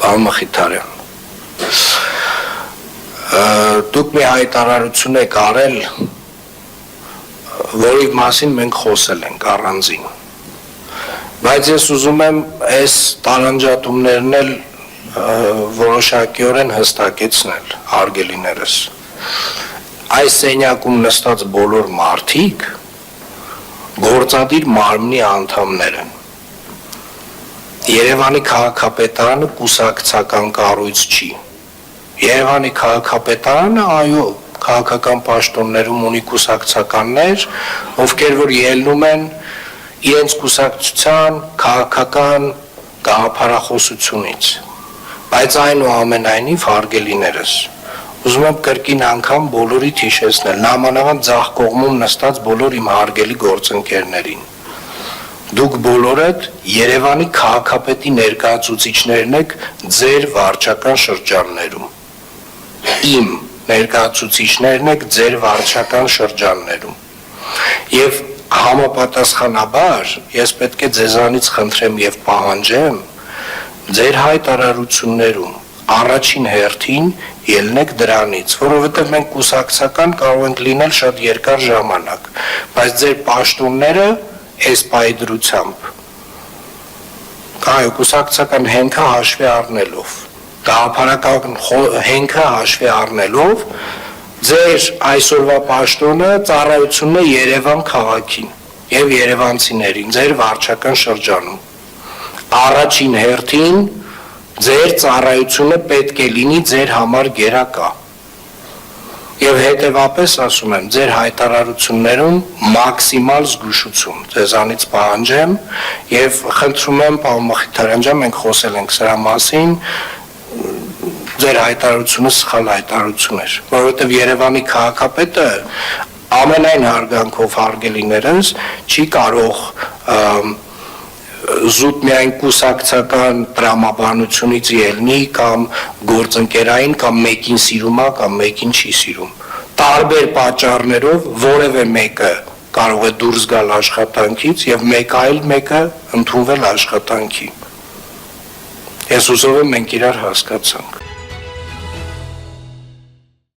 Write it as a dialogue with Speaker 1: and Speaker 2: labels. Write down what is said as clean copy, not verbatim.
Speaker 1: Պարոն Մխիթարյան, դուք մի հայտարարություն եք արել, որի մասին մենք խոսել ենք առանձին, բայց ես ուզում եմ այս տարանջատումներն էլ որոշակիորեն հստակեցնել, հարգելիներս, այս սենյակում նստած բոլոր մարդիկ գործադիր մարմնի անդամներ են, Երևանի քաղաքապետարանը կուսակցական կառույց չի, Երևանի քաղաքապետարանը, այո, քաղաքական պաշտոններում ունի կուսակցականներ, ովքեր որ ելնում են իրենց կուսակցության քաղաքական գաղափարախոսությունից, բայց այնուամենայնիվ հարգելիներս, ուզում եմ կրկին անգամ բոլորիդ հիշեցնել, նամանավանդ ձախ կողմում նստած բոլոր իմ հարգելի գործընկերներին, դուք բոլորդ Երևանի քաղաքապետի ներկայացուցիչներն եք ձեր վարչական շրջաններում, իմ ներկայացուցիչներն եք ձեր վարչական շրջաններում, և համապատասխանաբար ես պետք է ձեզանից խնդրեմ և պահանջեմ ձեր հայտարարություններում առաջին հերթին ելնեք դրանից, որովհետև մենք կուսակցական կարող ենք լինել շատ երկար ժամանակ, բայց ձեր պաշտոնները այս պայդրությամբ, այո, կուսակցական հենքը հաշվի առնելով, գաղափարական հենքը հաշվի առնելով, ձեր այսօրվա պաշտոնը ծառայությունն է Երևան քաղաքին և երևանցիներին, ձեր վարչական շրջանում, առաջին հերթին ձեր ծառայությունը պետք է լինի ձեր համար գերակա և հետևապես ասում եմ ձեր հայտարարություններում մաքսիմալ զգուշություն ձեզանից պահանջեմ և խնդրում եմ պարոն Մխիթարյան ջան մենք խոսել ենք սրա մասին ձեր հայտարարությունը սխալ հայտարարություն էր որովհետև Երևանի քաղաքապետը ամենայն հարգանքով հարգելիներս չի կարող զուտ միայն կուսակցական տրամաբանությունից ելնի կամ գործընկերային կամ մեկին սիրում է կամ մեկին չի սիրում տարբեր պատճառներով որևէ մեկը կարող է դուրս գալ աշխատանքից և մեկ այլ մեկը ընդունվել աշխատանքի ես ուզում եմ մենք իրար հասկացանք